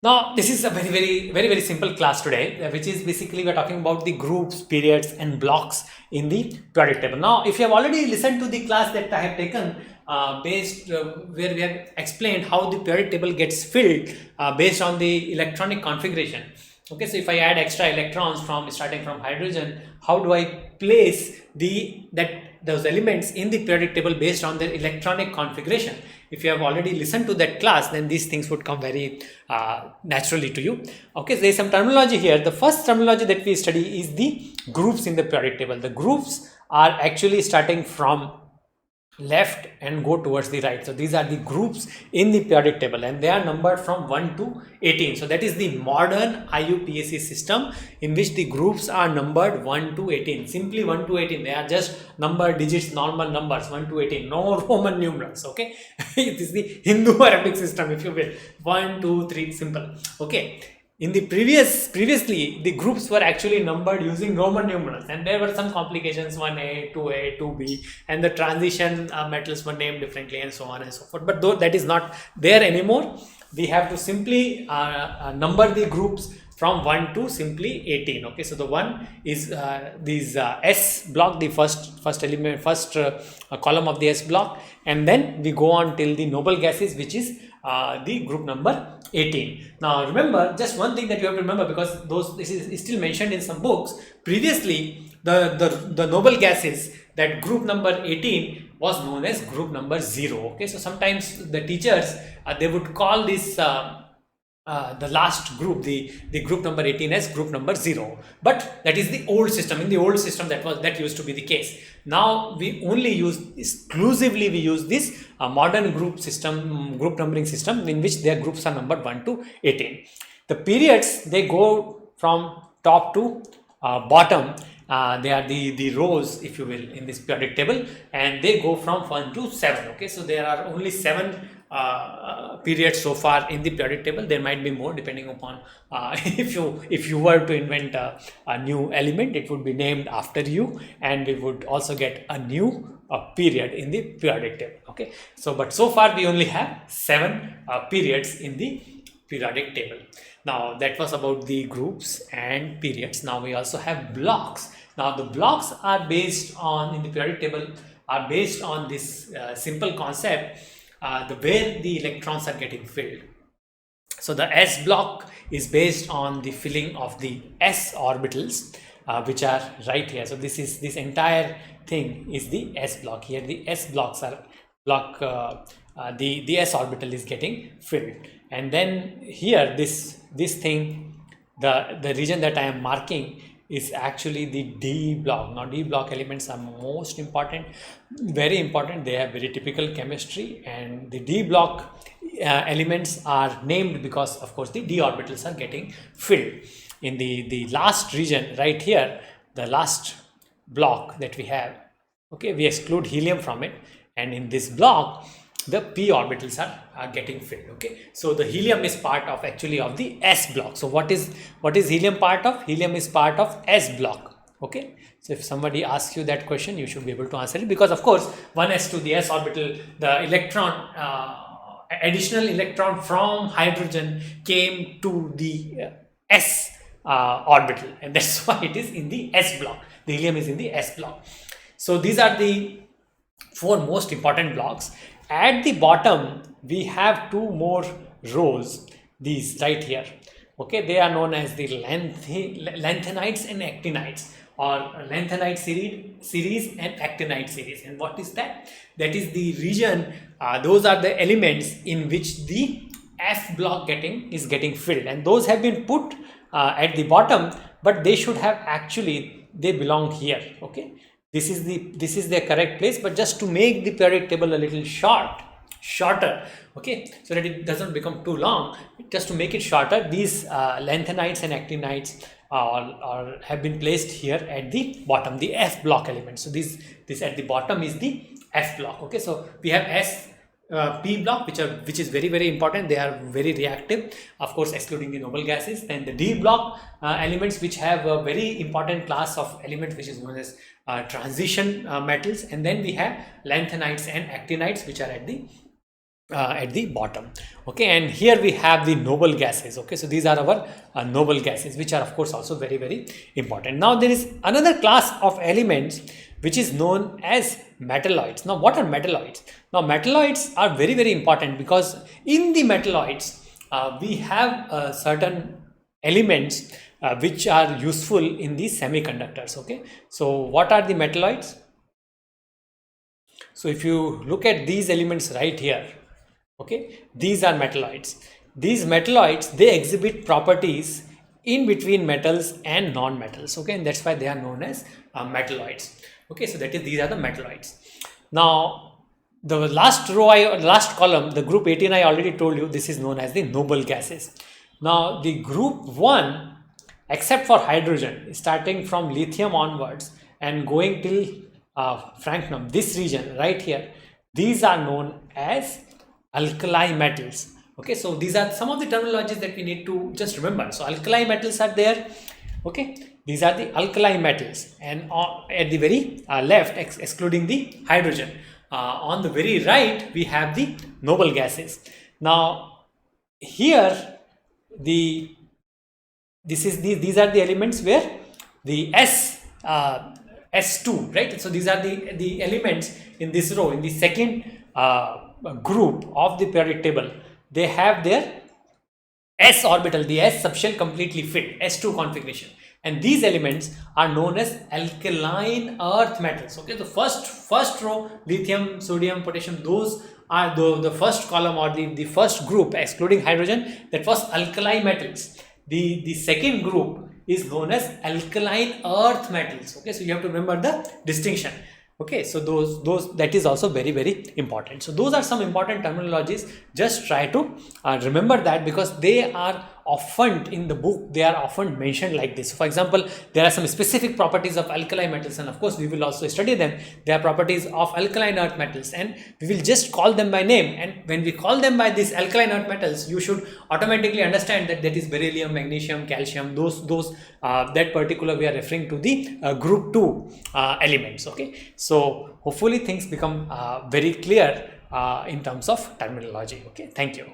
Now, this is a very simple class today, which is basically we're talking about the groups, periods, and blocks in the periodic table. Now, if you have already listened to the class that I have taken, where we have explained how the periodic table gets filled based on the electronic configuration. Okay, so if I add extra electrons from starting from hydrogen, how do I place those elements in the periodic table based on their electronic configuration? If you have already listened to that class, then these things would come very naturally to you. Okay, so there is some terminology here. The first terminology that we study is the groups in the periodic table. The groups are actually starting from left and go towards the right. So these are the groups in the periodic table, and they are numbered from 1 to 18. So that is the modern IUPAC system, in which the groups are numbered 1 to 18. Simply 1 to 18. They are just number digits, normal numbers, 1 to 18. No Roman numerals. Okay, it is the Hindu Arabic system, if you will. 1, 2, 3, simple. Okay. In the previously, the groups were actually numbered using Roman numerals, and there were some complications, 1A, 2A, 2B, and the transition metals were named differently, and so on and so forth. But though that is not there anymore, we have to simply number the groups from 1 to simply 18. Okay, so the 1 is these S block, the first element, first column of the S block, and then we go on till the noble gases, which is the group number 18. Now remember, just one thing that you have to remember, because this is still mentioned in some books. Previously, the noble gases, that group number 18 was known as group number 0. Okay, so sometimes the teachers they would call this the last group, the group number 18, as group number 0, but that is the old system. In the old system, that used to be the case. Now we only use exclusively this modern group system, group numbering system, in which their groups are numbered 1 to 18. The periods, they go from top to bottom. They are the rows, if you will, in this periodic table, and they go from 1 to 7. Okay, so there are only 7 periods so far in the periodic table. There might be more, depending upon if you were to invent a new element, it would be named after you, and we would also get a new period in the periodic table. Okay, so but so far we only have 7 periods in the periodic table. Now that was about the groups and periods. Now we also have blocks. Now the blocks are based on, in the periodic table, are based on this simple concept, where the electrons are getting filled. So the S block is based on the filling of the S orbitals, which are right here. So this entire thing is the S block. Here the S blocks are the S orbital is getting filled, and then here this thing, the region that I am marking, is actually the D block. Now D block elements are most important, very important. They have very typical chemistry, and the D block elements are named because, of course, the D orbitals are getting filled. In the last region right here, the last block that we have, okay, we exclude helium from it, and in this block the p orbitals are getting filled. Okay, so the helium is part of the S block. So what is helium part of? Helium is part of S block. Okay, so if somebody asks you that question, you should be able to answer it, because of course 1s to the S orbital, the electron, additional electron from hydrogen came to the S orbital, and that's why it is in the S block. The helium is in the S block. So these are the 4 most important blocks. At the bottom, we have 2 more rows, these right here. Okay, they are known as the lanthanides and actinides, or lanthanide series and actinide series. And what is that? That is the region, those are the elements in which the F block is getting filled, and those have been put at the bottom, but they should have actually, they belong here. Okay, this is the correct place, but just to make the periodic table a little shorter, okay, so that it doesn't become too long, just to make it shorter, these lanthanides and actinides have been placed here at the bottom, the F block element. So this at the bottom is the F block. Okay, so we have P block, which is very important. They are very reactive, of course, excluding the noble gases. Then the D block elements, which have a very important class of elements, which is known as transition metals. And then we have lanthanides and actinides, which are at the at the bottom. Okay, and here we have the noble gases. Okay, so these are our noble gases, which are of course also very, very important. Now there is another class of elements which is known as metalloids. Now what are metalloids? Now metalloids are very, very important because in the metalloids we have certain elements which are useful in the semiconductors. Okay, so what are the metalloids? So if you look at these elements right here, okay, these are metalloids. These metalloids, they exhibit properties in between metals and non-metals. Okay, and that's why they are known as metalloids. Okay, so that is, these are the metalloids. Now the last row, last column, the group 18, I already told you, this is known as the noble gases. Now the group 1, except for hydrogen, starting from lithium onwards and going till francium, this region right here, these are known as alkali metals. Okay, so these are some of the terminologies that we need to just remember. So alkali metals are there. Okay, these are the alkali metals, and at the very left, excluding the hydrogen, on the very right we have the noble gases. Now here these are the elements where the S2, right? So these are the elements in this row, in the second group of the periodic table. They have their S orbital, the S subshell completely fit, S2 configuration, and these elements are known as alkaline earth metals. Okay, the first row, lithium, sodium, potassium, those are the first column, or the first group excluding hydrogen, that was alkali metals. The second group is known as alkaline earth metals. Okay, so you have to remember the distinction. Okay, so those that is also very, very important. So those are some important terminologies. Just try to remember that, because they are often in the book, they are often mentioned like this. So for example, there are some specific properties of alkali metals, and of course we will also study them. There are properties of alkaline earth metals, and we will just call them by name. And when we call them by these alkaline earth metals, you should automatically understand that that is beryllium, magnesium, calcium, those that particular we are referring to the group 2 elements. Okay, so hopefully things become very clear in terms of terminology. Okay, thank you.